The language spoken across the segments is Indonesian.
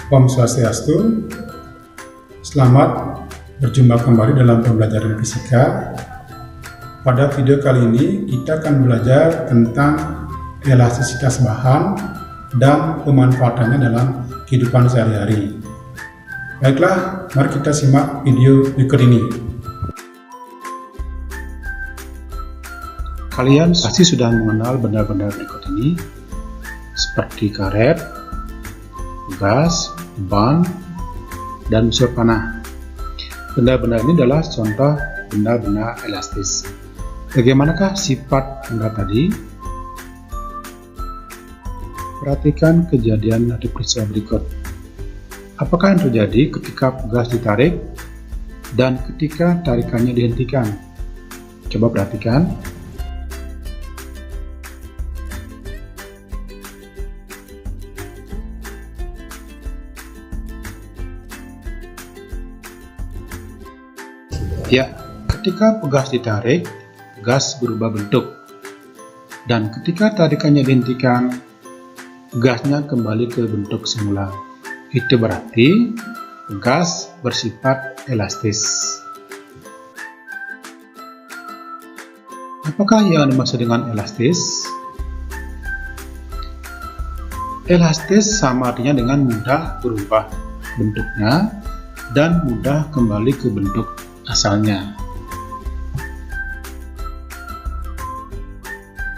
Om Swastiastu. Selamat berjumpa kembali dalam pembelajaran fisika. Pada video kali ini kita akan belajar tentang elastisitas bahan dan pemanfaatannya dalam kehidupan sehari-hari. Baiklah, mari kita simak video berikut ini. Kalian pasti sudah mengenal benda-benda berikut ini, seperti karet, gas, ban, dan unsur panah. Benda-benda ini adalah contoh benda-benda elastis. Bagaimanakah sifat benda tadi? Perhatikan kejadian atau peristiwa berikut. Apakah yang terjadi ketika gas ditarik dan ketika tarikannya dihentikan? Coba perhatikan. Ya, ketika gas ditarik, gas berubah bentuk. Dan ketika tarikannya dihentikan, gasnya kembali ke bentuk semula. Itu berarti gas bersifat elastis. Apakah yang dimaksud dengan elastis? Elastis sama artinya dengan mudah berubah bentuknya dan mudah kembali ke bentuk asalnya.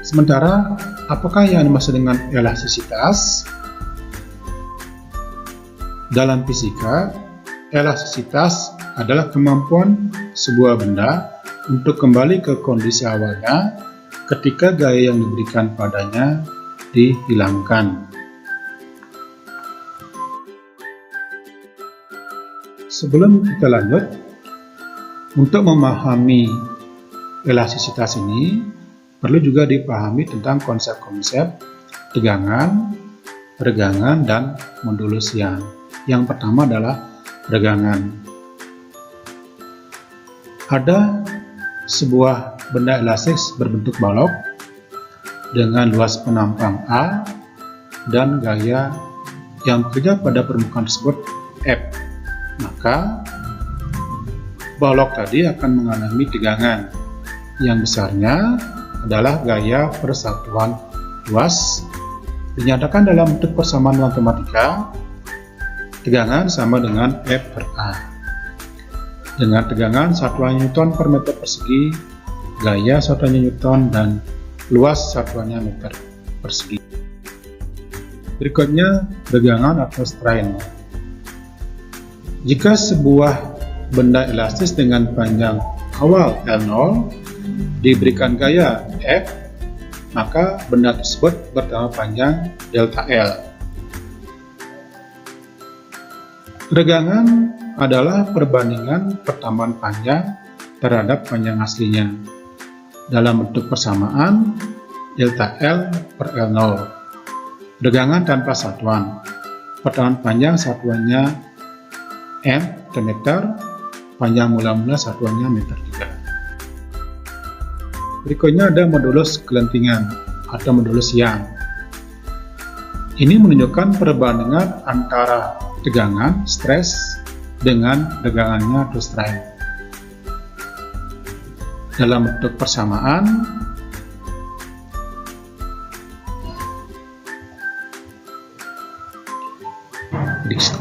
Sementara, apakah yang dimaksud dengan elastisitas? Dalam fisika, elastisitas adalah kemampuan sebuah benda untuk kembali ke kondisi awalnya ketika gaya yang diberikan padanya dihilangkan. Sebelum kita lanjut, untuk memahami elastisitas ini, perlu juga dipahami tentang konsep-konsep tegangan, regangan, dan modulus Young. Yang pertama adalah regangan. Ada sebuah benda elastis berbentuk balok dengan luas penampang A dan gaya yang bekerja pada permukaan tersebut F. Maka balok tadi akan mengalami tegangan yang besarnya adalah gaya persatuan luas. Dinyatakan dalam bentuk persamaan matematika, tegangan sama dengan F per A. Dengan tegangan satuannya Newton per meter persegi, gaya satuannya Newton, dan luas satuannya meter persegi. Berikutnya, regangan atau strain. Jika sebuah benda elastis dengan panjang awal L0 diberikan gaya F, maka benda tersebut bertambah panjang delta L. Regangan adalah perbandingan pertambahan panjang terhadap panjang aslinya dalam bentuk persamaan delta L per L0. Regangan tanpa satuan. Pertambahan panjang satuannya M per meter, panjang mula-mula satuannya meter juga. Berikutnya ada modulus kelentingan atau modulus Young. Ini menunjukkan perbandingan antara tegangan, stres, dengan regangannya atau strain. Dalam bentuk persamaan,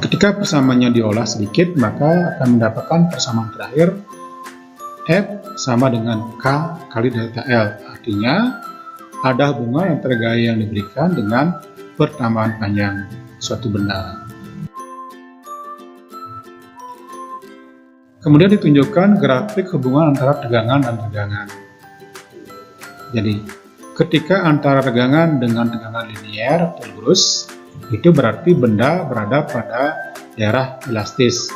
ketika persamaannya diolah sedikit, maka akan mendapatkan persamaan terakhir F sama dengan K kali delta L. Artinya, ada hubungan antara gaya yang diberikan dengan pertambahan panjang suatu benda. Kemudian ditunjukkan grafik hubungan antara tegangan dan regangan. Jadi, ketika antara regangan dengan tegangan linear atau lurus, itu berarti benda berada pada daerah elastis.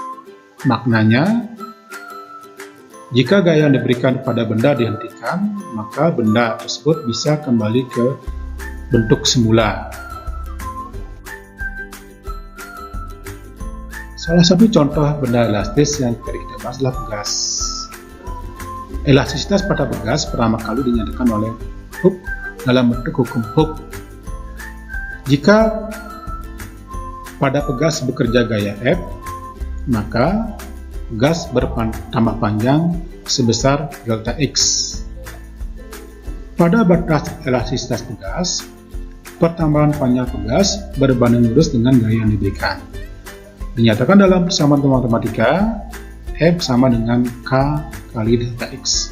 Maknanya, jika gaya yang diberikan pada benda dihentikan, maka benda tersebut bisa kembali ke bentuk semula. Salah satu contoh benda elastis yang kita bahas adalah pegas. Elastisitas pada pegas pertama kali dinyatakan oleh Hooke dalam bentuk hukum Hooke. Jika pada pegas bekerja gaya F, maka gas bertambah panjang sebesar delta X. Pada batas elastisitas pegas, pertambahan panjang pegas berbanding lurus dengan gaya yang diberikan. Dinyatakan dalam persamaan matematika, F sama dengan K kali delta X.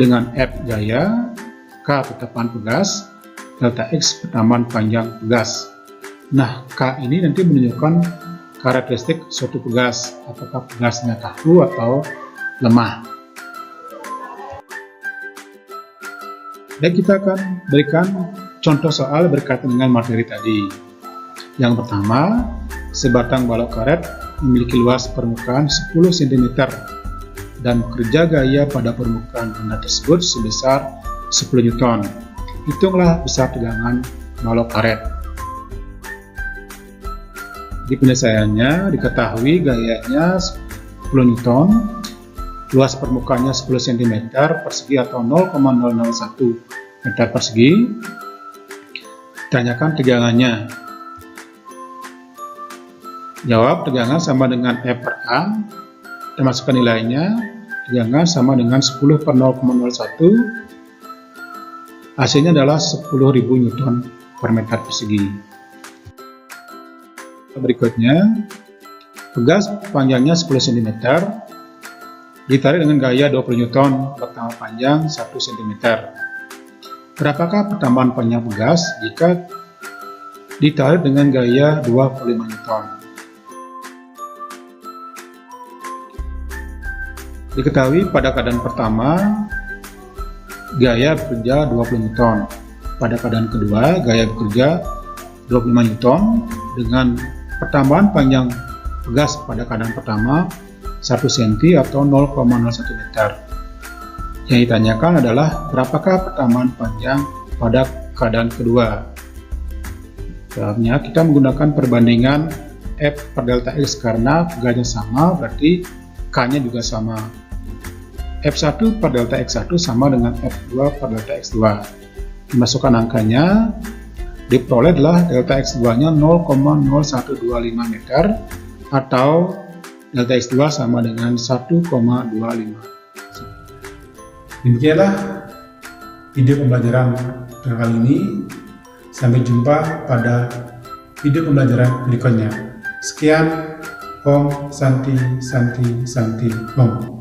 Dengan F gaya, K tetapan pegas, delta X pertambahan panjang pegas. Nah, K ini nanti menunjukkan karakteristik suatu pegas, apakah pegasnya kaku atau lemah. Dan kita akan berikan contoh soal berkaitan dengan materi tadi. Yang pertama, sebatang balok karet memiliki luas permukaan 10 cm dan bekerja gaya pada permukaan benda tersebut sebesar 10 Newton. Hitunglah besar tegangan balok karet. Di penyelesaiannya diketahui gayanya 10 Newton, luas permukaannya 10 cm persegi atau 0,001 meter persegi. Tanyakan tegangannya. Jawab, tegangan sama dengan E per A. Kita masukkan nilainya. Tegangan sama dengan 10 per 0,01. Hasilnya adalah 10.000 Newton per meter persegi. Berikutnya, pegas panjangnya 10 cm ditarik dengan gaya 20 Newton bertambah panjang 1 cm. Berapakah pertambahan panjang pegas jika ditarik dengan gaya 25 Newton? Diketahui pada keadaan pertama gaya bekerja 20 Newton. Pada keadaan kedua gaya bekerja 25 Newton dengan pertambahan panjang pegas pada keadaan pertama 1 cm atau 0,01 meter. Yang ditanyakan adalah berapakah pertambahan panjang pada keadaan kedua. Jawabnya kita menggunakan perbandingan F per delta X karena pegasnya sama, berarti K-nya juga sama. F1 per delta X1 sama dengan F2 per delta X2. Dimasukkan angkanya, diperoleh adalah delta X2-nya 0,0125 meter atau delta X2 sama dengan 1,25. Demikianlah video pembelajaran kali ini. Sampai jumpa pada video pembelajaran berikutnya. Sekian, Om Santi Santi Santi Om.